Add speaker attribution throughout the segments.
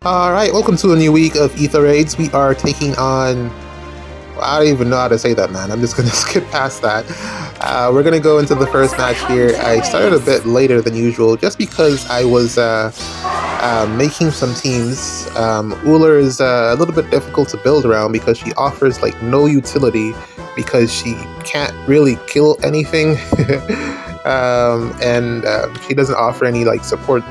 Speaker 1: Alright, welcome to a new week of Ether Raids. We are taking on... well, I don't even know how to say that, man. I'm just going to skip past that. We're going to go into the first match here. I started a bit later than usual just because I was making some teams. Uller is a little bit difficult to build around because she offers like no utility because she can't really kill anything. and she doesn't offer any like support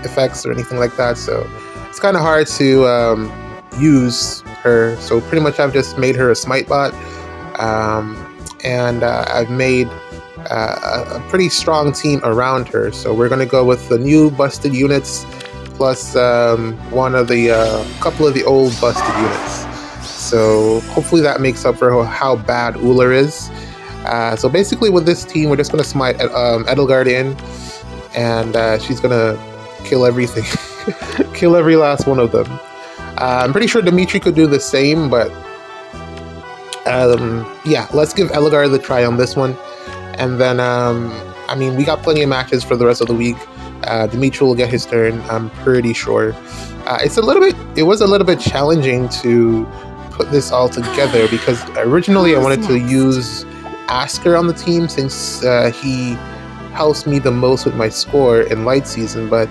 Speaker 1: effects or anything like that, so it's kind of hard to use her. So pretty much I've just made her a smite bot, and I've made a pretty strong team around her. So we're going to go with the new busted units plus one of the couple of the old busted units. So hopefully that makes up for how bad Uller is. So basically with this team, we're just going to smite Edelgard in, and she's going to kill everything. Kill every last one of them. I'm pretty sure Dimitri could do the same, but yeah, let's give Edelgard the try on this one. And then, I mean, we got plenty of matches for the rest of the week. Dimitri will get his turn, I'm pretty sure. It was a little bit challenging to put this all together because originally I wanted to use Ather on the team since he helps me the most with my score in Light Season, but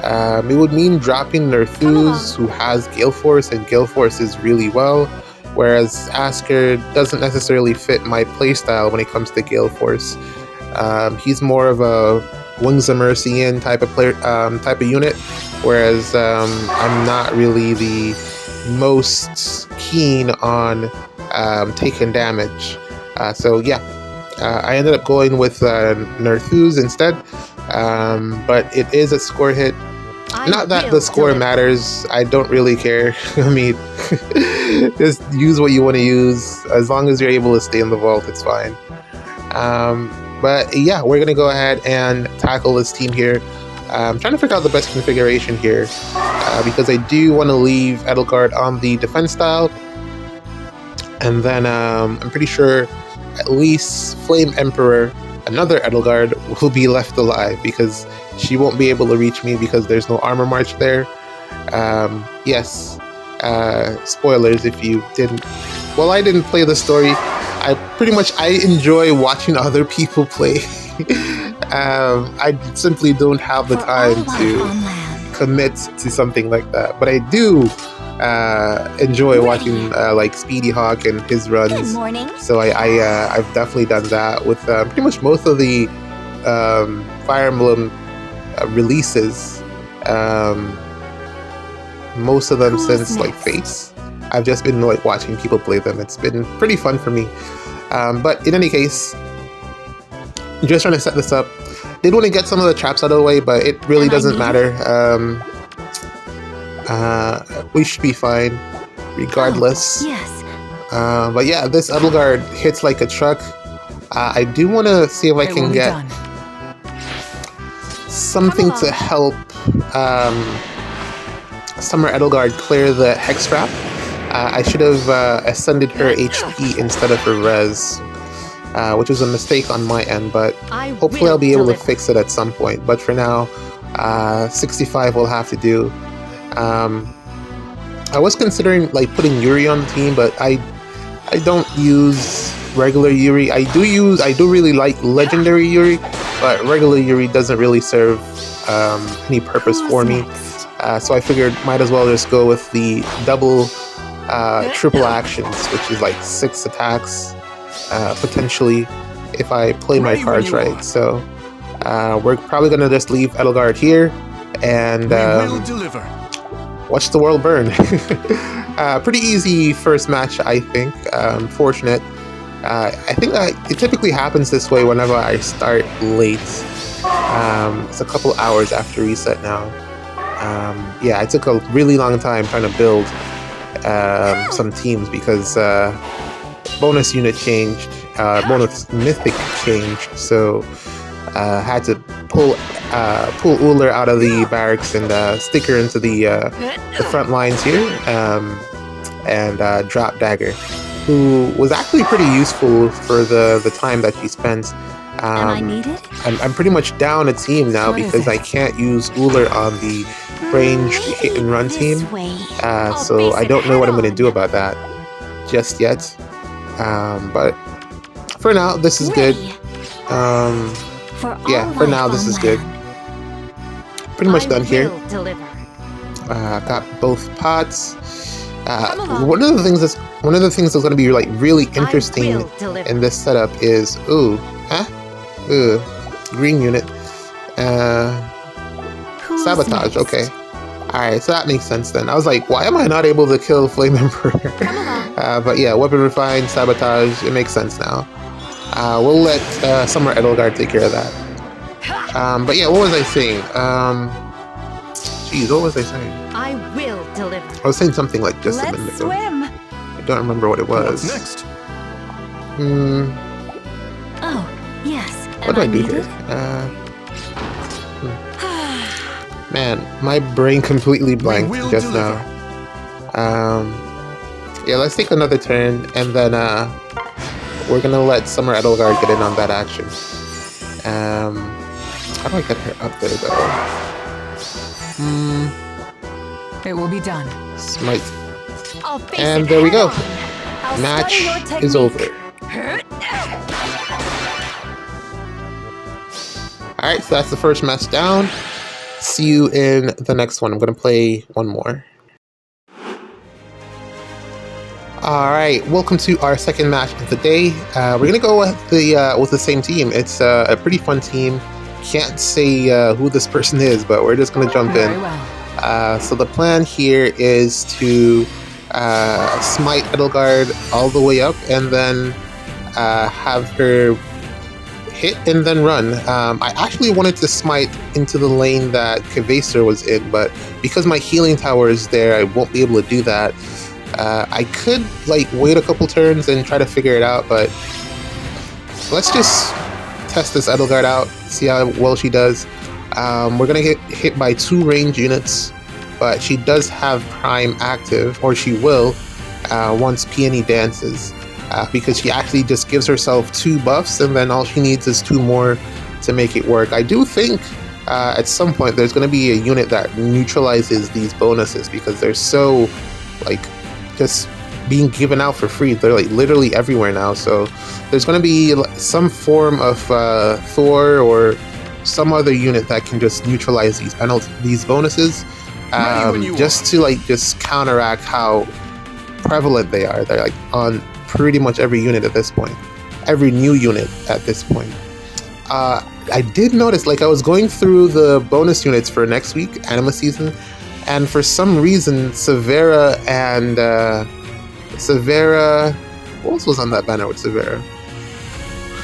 Speaker 1: it would mean dropping Nerthuz, who has Gale Force, and Gale Force is really well, whereas Ather doesn't necessarily fit my playstyle when it comes to Gale Force. He's more of a Wings of Mercy in type of player, type of unit, whereas I'm not really the most keen on taking damage. So yeah, I ended up going with Nerthuz instead, but it is a score hit. Not that the score matters, I don't really care. I mean, just use what you want to use. As long as you're able to stay in the vault, it's fine. But yeah, we're going to go ahead and tackle this team here. I'm trying to figure out the best configuration here, because I do want to leave Edelgard on the defense style. And then I'm pretty sure at least Flame Emperor, another Edelgard, will be left alive because she won't be able to reach me because there's no armor march there. Yes, spoilers if you didn't. Well, I didn't play the story. I enjoy watching other people play. I simply don't have the time to commit to something like that, but I do enjoy watching like Speedy Hawk and his runs.
Speaker 2: Good morning.
Speaker 1: So I've definitely done that with pretty much most of the Fire Emblem releases. Most of them since like Fates. I've just been like watching people play them. It's been pretty fun for me. But in any case, just trying to set this up. Did want to get some of the traps out of the way, but it really doesn't matter. We should be fine regardless.
Speaker 2: Yes.
Speaker 1: But yeah, this Edelgard hits like a truck. I do want to see if I can get something to help Summer Edelgard clear the Hex Trap. I should have ascended her HP instead of her res, which was a mistake on my end, but hopefully I'll be able to fix it at some point. But for now, 65 will have to do. I was considering like putting Yuri on the team, but I don't use regular Yuri. I do really like legendary Yuri, but regular Yuri doesn't really serve any purpose for me. So I figured might as well just go with the double triple actions, which is like 6 attacks potentially if I play my cards right. So we're probably gonna just leave Edelgard here and watch the world burn. Pretty easy first match, I think. Fortunate. I think that it typically happens this way whenever I start late. It's a couple hours after reset now. Yeah, I took a really long time trying to build some teams because bonus unit changed, bonus mythic changed, so had to pull Uller out of the barracks and stick her into the front lines here, and drop Dagger, who was actually pretty useful for the time that she spent.
Speaker 2: Am I
Speaker 1: Um,
Speaker 2: needed?
Speaker 1: I'm pretty much down a team now
Speaker 2: What is
Speaker 1: because I
Speaker 2: it?
Speaker 1: can't use Uller on the range hit and run team. So I don't know what I'm going to do about that just yet. But for now, this is good. Yeah, for now, this is good. Pretty much done here. Got both pots. One of the things that's going to be like really interesting in this setup is green unit. Sabotage. Okay. All right, so that makes sense then. I was like, why am I not able to kill Flame Emperor? But yeah, weapon refine, sabotage. It makes sense now. We'll let Summer Edelgard take care of that. But yeah, what was I saying? Jeez, what was I saying?
Speaker 2: I will deliver.
Speaker 1: I was saying something like just a minute ago.
Speaker 2: Swim.
Speaker 1: I don't remember what it was.
Speaker 3: What's next?
Speaker 2: Oh, yes.
Speaker 1: What do I do here? Man, my brain completely blanked just now. Yeah, let's take another turn, and then we're gonna let Summer Edelgard get in on that action. How do I get her up there though?
Speaker 4: It will be done.
Speaker 1: Smite. And there we go. Match is over. Alright, so that's the first match down. See you in the next one. I'm going to play one more. Alright, welcome to our second match of the day. We're going to go with the same team. It's a pretty fun team. Can't say who this person is, but we're just going to jump in. So the plan here is to smite Edelgard all the way up and then have her hit and then run. I actually wanted to smite into the lane that Kvaser was in, but because my healing tower is there, I won't be able to do that. I could like wait a couple turns and try to figure it out, but let's just test this Edelgard out, see how well she does. We're gonna get hit by 2 range units, but she does have Prime active, or she will once Peony dances. Because she actually just gives herself 2 buffs, and then all she needs is 2 more to make it work. I do think at some point there's going to be a unit that neutralizes these bonuses because they're so like just being given out for free. They're like literally everywhere now. So there's going to be some form of Thor or some other unit that can just neutralize these bonuses, just to like just counteract how prevalent they are. They're like on pretty much every unit at this point, every new unit at this point. I did notice, like I was going through the bonus units for next week, Anima Season, and for some reason Severa and what else was on that banner with Severa?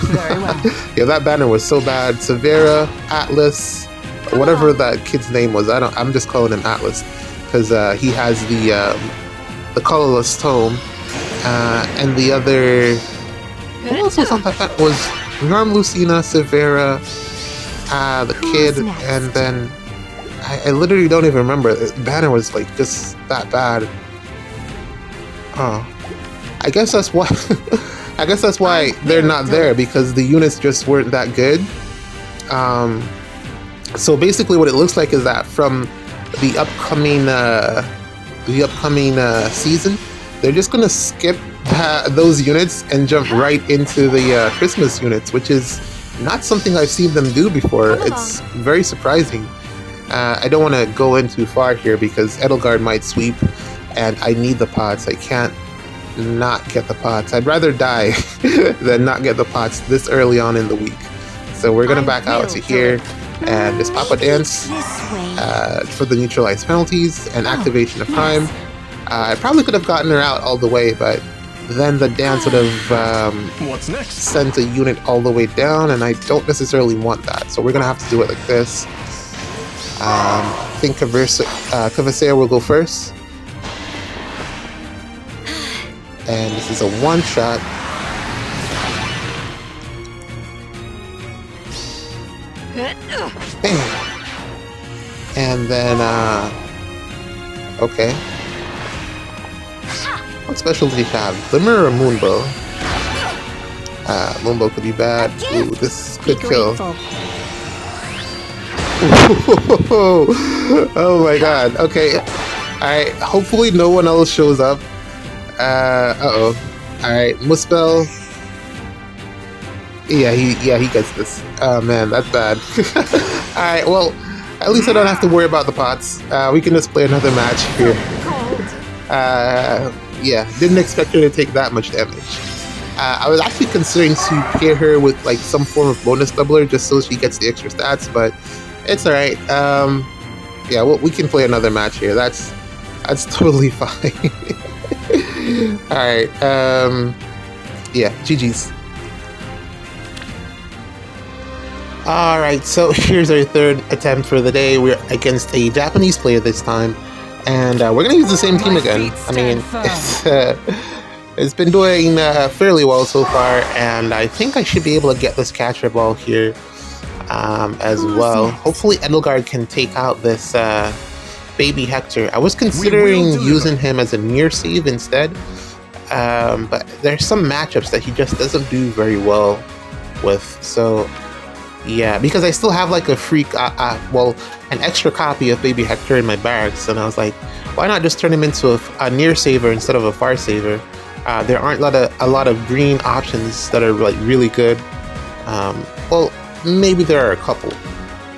Speaker 4: Very well.
Speaker 1: Yeah, that banner was so bad. Severa, Atlas, whatever that kid's name was. I'm just calling him Atlas because he has the colorless tome. And the other, what else was on that? That was Norm, Lucina, Severa, the kid, and then I literally don't even remember. The banner was like just that bad. Oh, I guess that's why. I guess that's why they're not there, because the units just weren't that good. So basically, what it looks like is that from the upcoming season, they're just gonna skip those units and jump right into the Christmas units, which is not something I've seen them do before. It's very surprising. I don't want to go in too far here because Edelgard might sweep, and I need the pots. I can't not get the pots. I'd rather die than not get the pots this early on in the week. So we're gonna back out to here and just pop a dance for the neutralized penalties and activation of Prime. I probably could have gotten her out all the way, but then the dance would have
Speaker 3: What's next?
Speaker 1: sent a unit all the way down, and I don't necessarily want that. So we're going to have to do it like this. I think Kvaser will go first. And this is a one-shot. Bam! And then, okay. What special did he have? Glimmer or Moonbow? Moonbow could be bad. Ooh, this could
Speaker 2: Be
Speaker 1: kill.
Speaker 2: grateful.
Speaker 1: Oh my god. Okay. Alright. Hopefully no one else shows up. Uh-oh. Alright. Muspel. Yeah, he gets this. Oh man, that's bad. Alright, well, at least I don't have to worry about the pots. We can just play another match here. Yeah, didn't expect her to take that much damage. I was actually considering to pair her with like some form of bonus doubler just so she gets the extra stats, but it's alright. Yeah, well, we can play another match here. That's totally fine. Alright, yeah, GG's. Alright, so here's our third attempt for the day. We're against a Japanese player this time, and we're going to use the same team again. I mean, it's been doing fairly well so far, and I think I should be able to get this catcher ball here as well. Hopefully Edelgard can take out this baby Hector. I was considering using him as a near save instead, but there's some matchups that he just doesn't do very well with, so yeah, because I still have like a free, well, an extra copy of Baby Hector in my barracks, and I was like, why not just turn him into a near saver instead of a far saver? There aren't a lot of green options that are like really good. Well, maybe there are a couple,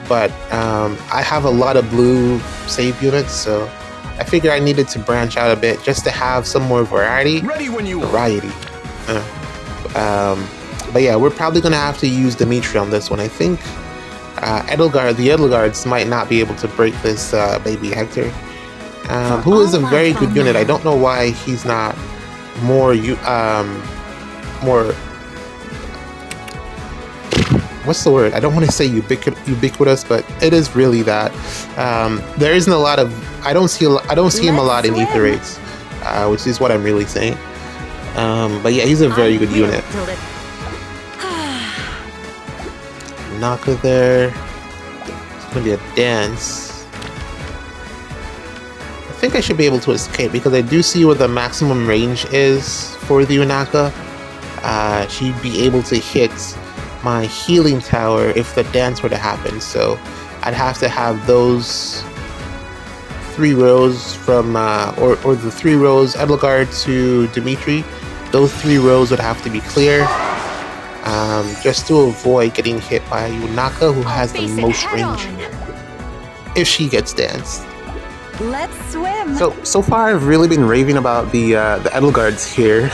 Speaker 1: but I have a lot of blue save units, so I figured I needed to branch out a bit just to have some more variety.
Speaker 3: Ready when you are.
Speaker 1: Variety. But yeah, we're probably going to have to use Dimitri on this one. I think the Edelgards might not be able to break this baby Hector, who is a very good unit. I don't know why he's not more what's the word? I don't want to say ubiquitous, but it is really that. There isn't a lot of. I don't see him a lot in Ether raids, which is what I'm really saying. But yeah, he's a very good unit. Knocker there. It's gonna be a dance. I think I should be able to escape because I do see what the maximum range is for the Unaka. She'd be able to hit my healing tower if the dance were to happen, so I'd have to have those 3 rows from or the 3 rows Edelgard to Dimitri. Those 3 rows would have to be clear. Just to avoid getting hit by Unaka, who has the most range if she gets danced.
Speaker 2: Let's swim.
Speaker 1: So far I've really been raving about the Edelgards here,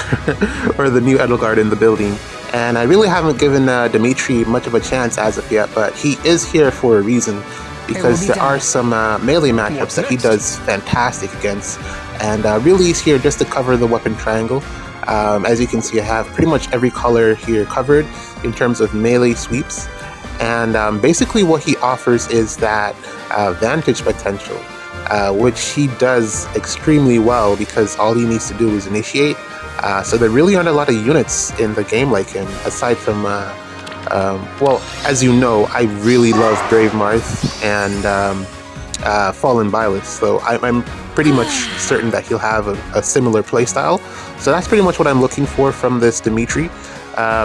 Speaker 1: or the new Edelgard in the building, and I really haven't given Dimitri much of a chance as of yet, but he is here for a reason, because there are some melee matchups that he does fantastic against, and really he's here just to cover the weapon triangle. As you can see, I have pretty much every color here covered in terms of melee sweeps, and basically what he offers is that vantage potential, which he does extremely well because all he needs to do is initiate. So there really aren't a lot of units in the game like him, aside from, well, as you know, I really love Brave Marth and Fallen Byleth, so I'm pretty much certain that he'll have a similar playstyle. So that's pretty much what I'm looking for from this Dimitri.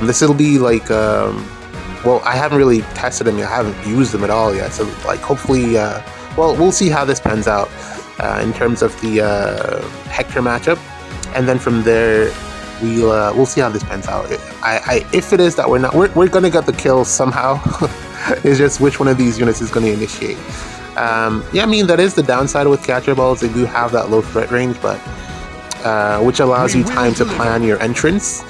Speaker 1: This will be like, well, I haven't really tested him yet. I haven't used him at all yet. So like, hopefully, well, we'll see how this pans out in terms of the Hector matchup, and then from there we'll see how this pans out. If it is that we're gonna get the kill somehow. It's just which one of these units is going to initiate. Yeah, I mean, that is the downside with catcher balls. They do have that low threat range, but which allows you time to plan your entrance.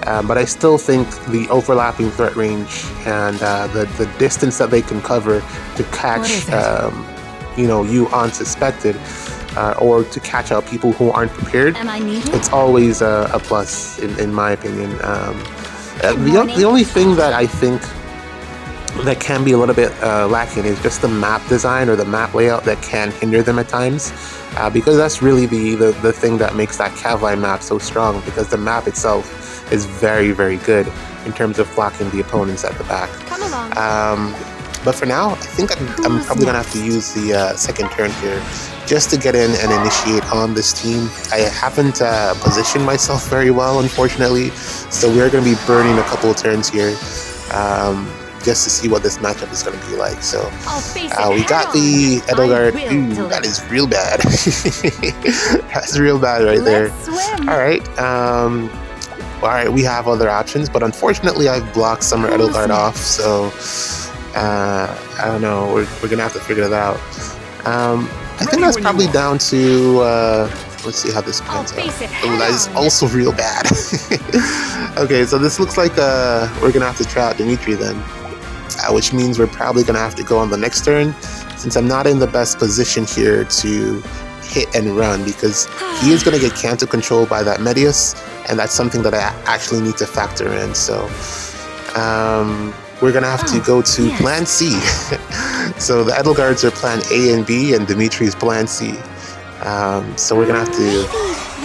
Speaker 1: But I still think the overlapping threat range and the distance that they can cover to catch, you unsuspected, or to catch out people who aren't prepared, it's always a plus in my opinion. The only thing that I think that can be a little bit lacking is just the map design or the map layout that can hinder them at times, because that's really the thing that makes that Kavline map so strong, because the map itself is very, very good in terms of blocking the opponents at the back.
Speaker 2: Come along.
Speaker 1: But for now, I think I'm probably gonna have to use the second turn here just to get in and initiate on this team. I haven't positioned myself very well, unfortunately, so we're going to be burning a couple of turns here just to see what this matchup is going to be like. So we got the Edelgard. Ooh, that is real bad. That's real bad right there. All right, we have other options, but unfortunately I've blocked Summer Edelgard off, so I don't know, we're gonna have to figure that out. I think that's probably down to let's see how this pans out. Oh, that is also real bad. Okay, so this looks like we're gonna have to try out Dimitri then, which means we're probably gonna have to go on the next turn, since I'm not in the best position here to hit and run, because he is going to get Canto controlled by that Medius, and that's something that I actually need to factor in. So we're going to have to go to plan C. So the Edelgards are plan A and B, and Dimitri's plan C. So we're going to have to...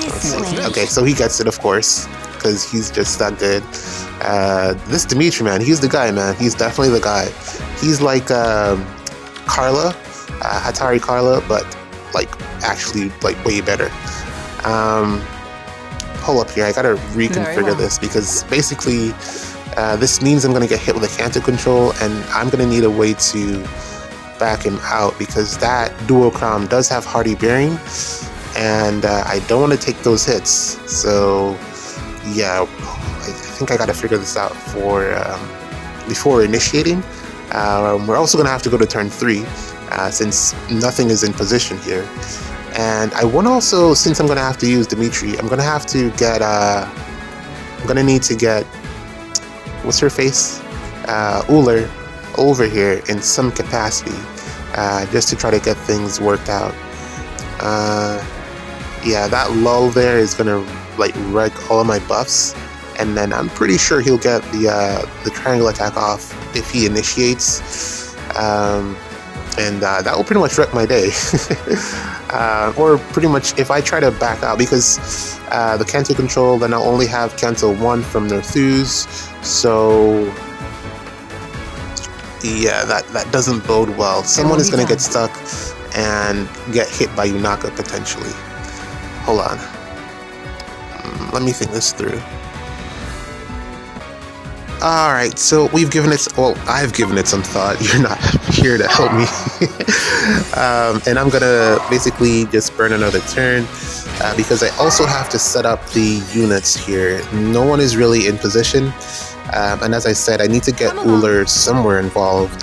Speaker 1: Let's see. Okay, so he gets it, of course, because he's just that good. This Dimitri, man, he's the guy, man. He's definitely the guy. He's like Carla, Hatari Carla, but like actually like way better. Hold up here, I gotta reconfigure this, because basically this means I'm gonna get hit with a Canto control, and I'm gonna need a way to back him out, because that duochrome does have hardy bearing, and I don't want to take those hits. So yeah, I think I gotta figure this out for before initiating. We're also gonna have to go to turn 3, since nothing is in position here. And I want to also, since I'm going to have to use Dimitri, I'm going to have to get, I'm going to need to get, what's her face? Uller over here in some capacity, just to try to get things worked out. Yeah, that lull there is going to like wreck all of my buffs. And then I'm pretty sure he'll get the triangle attack off if he initiates. And that will pretty much wreck my day. Or pretty much if I try to back out, because the Canto control, then I'll only have Canto 1 from their Thews. So yeah, that doesn't bode well. Someone is going to get stuck and get hit by Yunaka potentially. Hold on. Let me think this through. Alright, so we've given it, well, I've given it some thought. You're not here to help me. And I'm gonna basically just burn another turn, because I also have to set up the units here. No one is really in position. And as I said, I need to get Uller somewhere involved.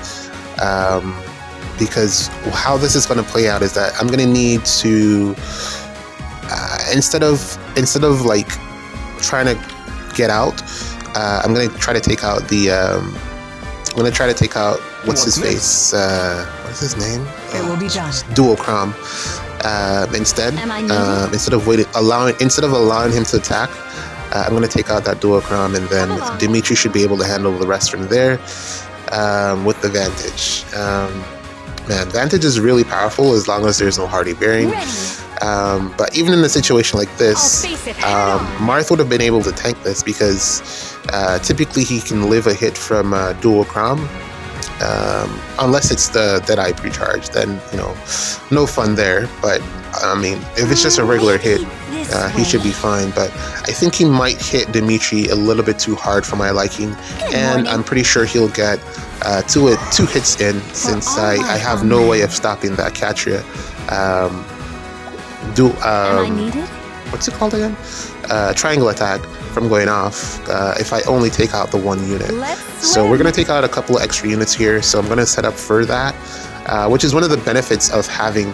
Speaker 1: Because how this is gonna play out is that I'm gonna need to, instead of like trying to get out, I'm gonna try to take out the. I'm gonna try to take out what's his face. What's his name?
Speaker 4: It will be done.
Speaker 1: Duochrome. Instead of allowing him to attack, I'm gonna take out that Duochrome, and then Dimitri should be able to handle the rest from there with the Vantage. Man, Vantage is really powerful as long as there's no hardy bearing. But even in a situation like this, Marth would have been able to tank this, because typically he can live a hit from Duochrome, unless it's the Deadeye Precharge, then, you know, no fun there. But I mean, if it's just a regular hit, he should be fine. But I think he might hit Dimitri a little bit too hard for my liking, and I'm pretty sure he'll get two hits in, since I have no way of stopping that Katria. What's it called again? Triangle attack from going off if I only take out the one unit. So we're going to take out a couple of extra units here, so I'm going to set up for that, which is one of the benefits of having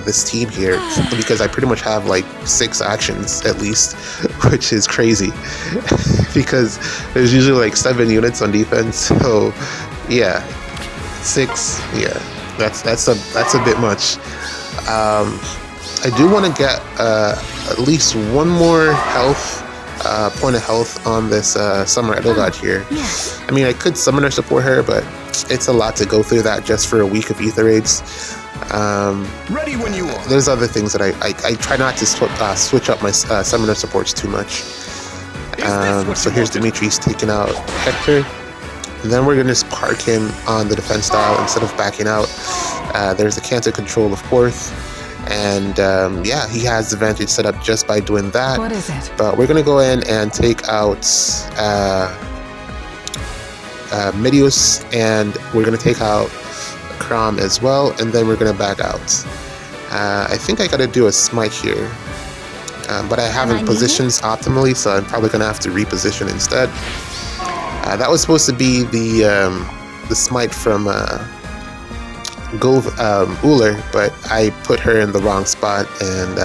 Speaker 1: this team here, because I pretty much have like 6 actions at least, which is crazy, because there's usually like 7 units on defense. So yeah, 6, yeah, that's a bit much. I do want to get at least one more health, point of health on this Summer Edelgard here. I mean, I could Summoner support her, but it's a lot to go through that just for a week of Ether Raids.
Speaker 3: Ready when you are.
Speaker 1: There's other things that I try not to switch up my Summoner supports too much. So here's Dimitri's taking out Hector. And then we're going to just park him on the defense style instead of backing out. There's the Canto control, of course. And yeah, he has advantage set up just by doing that.
Speaker 4: What is it?
Speaker 1: But we're going to go in and take out Medius, and we're going to take out Krom as well, and then we're going to back out. I think I got to do a smite here, but I haven't positioned optimally, so I'm probably going to have to reposition instead. That was supposed to be the smite from Uller, but I put her in the wrong spot, and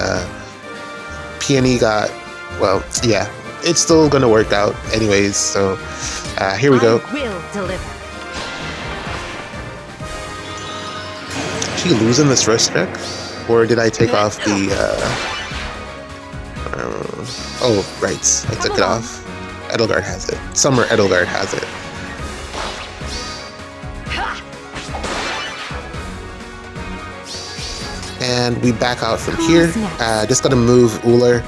Speaker 1: Peony got, well, yeah, it's still going to work out anyways, so here we go.
Speaker 2: I will deliver.
Speaker 1: Did she lose in this first check? Or did I take off the... oh, right. I took it off. Edelgard has it. Summer Edelgard has it. And we back out from here. Just gotta move Uller.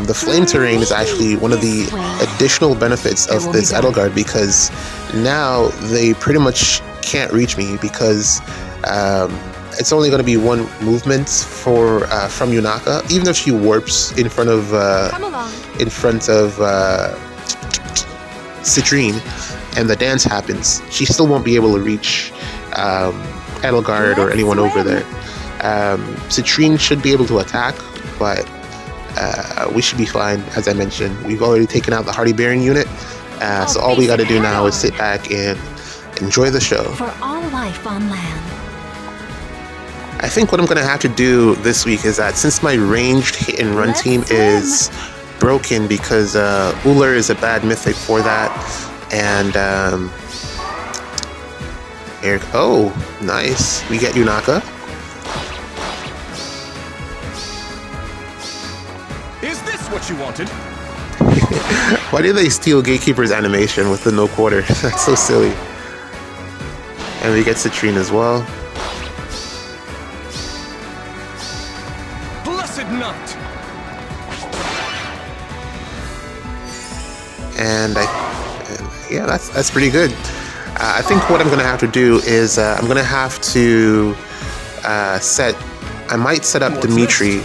Speaker 1: The flame terrain is actually one of the additional benefits of this Edelgard, because now they pretty much can't reach me, because it's only going to be one movement for from Yunaka. Even if she warps in front of Citrine and the dance happens, she still won't be able to reach Edelgard or anyone over there. Citrine should be able to attack, but we should be fine. As I mentioned, we've already taken out the Hardy Bearing unit, so all we got to do now is sit back and enjoy the show.
Speaker 2: For all life on land.
Speaker 1: I think what I'm going to have to do this week is that, since my ranged hit and run team is broken, because Uller is a bad mythic for that, and Eric, oh, nice, we get Yunaka.
Speaker 3: Is this what you wanted?
Speaker 1: Why did they steal Gatekeeper's animation with the no quarter? That's so silly. And we get Citrine as well.
Speaker 3: Blessed night.
Speaker 1: And yeah, that's pretty good. I think what I'm gonna have to do is I'm gonna have to I might set up Dimitri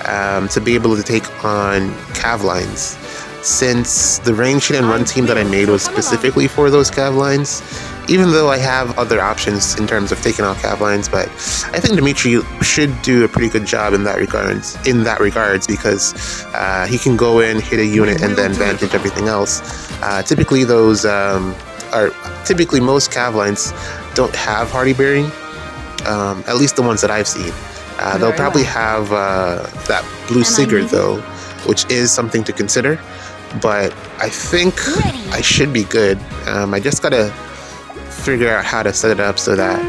Speaker 1: to be able to take on Cav lines, since the range hit and run team that I made was specifically for those Cav lines, even though I have other options in terms of taking out Cav lines. But I think Dimitri should do a pretty good job in that regards, because he can go in, hit a unit, and then vantage everything else. Typically those typically most Cav lines don't have Hardy Bearing, at least the ones that I've seen. They'll probably have that blue Sigurd though, which is something to consider, but I think I should be good. I just gotta figure out how to set it up so that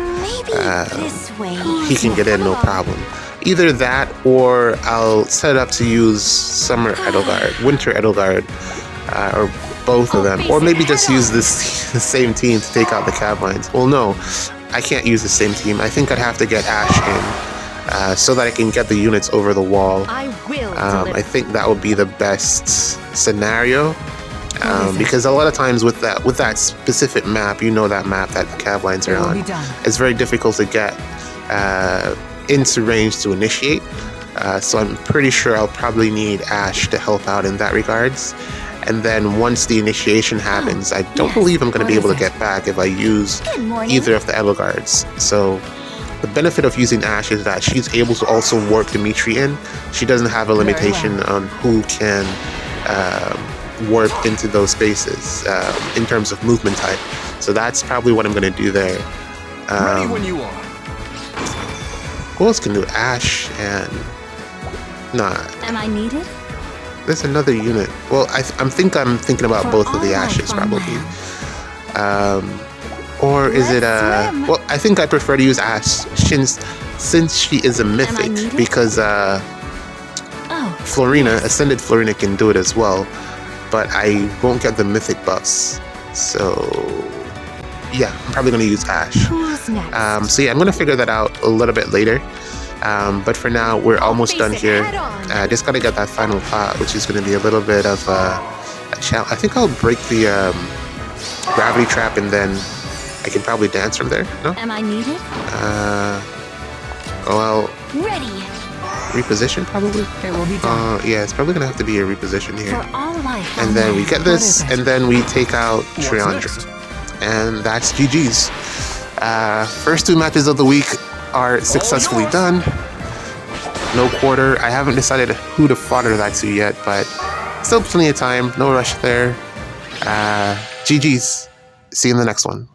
Speaker 1: he can get in no problem. Either that, or I'll set it up to use Summer Edelgard, Winter Edelgard, or both of them, or maybe just use the same team to take out the Cav lines. Well, no, I can't use the same team. I think I'd have to get Ash in, so that I can get the units over the wall. I think that would be the best scenario, because a lot of times with that specific map, you know, that map that the Cav lines are on, it's very difficult to get into range to initiate. So I'm pretty sure I'll probably need Ash to help out in that regards. And then once the initiation happens, I don't believe I'm going to be able to get back if I use either of the Edelgards. So the benefit of using Ash is that she's able to also warp Dimitri in. She doesn't have a limitation on who can warp into those spaces in terms of movement type. So that's probably what I'm going to do there.
Speaker 3: Ready when you are.
Speaker 1: Who else can do Ash and... Nah.
Speaker 2: Am I needed?
Speaker 1: There's another unit. Well, I'm thinking about both of the Ashes probably. Or is it well, I think I prefer to use Ash since she is a mythic, because Florina, Ascended Florina, can do it as well, but I won't get the mythic buffs. So yeah, I'm probably going to use Ash. So yeah, I'm going to figure that out a little bit later. But for now, we're almost done here. Just got to get that final pot, which is going to be a little bit of a challenge. I think I'll break the gravity trap, and then I can probably dance from there. No?
Speaker 2: Am I needed?
Speaker 1: Well,
Speaker 2: Ready
Speaker 1: reposition probably?
Speaker 4: It will be done.
Speaker 1: Yeah, it's probably gonna have to be a reposition
Speaker 2: for
Speaker 1: here.
Speaker 2: all life
Speaker 1: And
Speaker 2: on
Speaker 1: then we
Speaker 2: land.
Speaker 1: get this,
Speaker 4: What is it?
Speaker 1: and then we take out
Speaker 3: What's
Speaker 1: Triandra.
Speaker 3: next?
Speaker 1: And that's GG's. First 2 matches of the week are successfully
Speaker 3: yours.
Speaker 1: done. No quarter. I haven't decided who to fodder that to yet, but still plenty of time. No rush there. GG's. See you in the next one.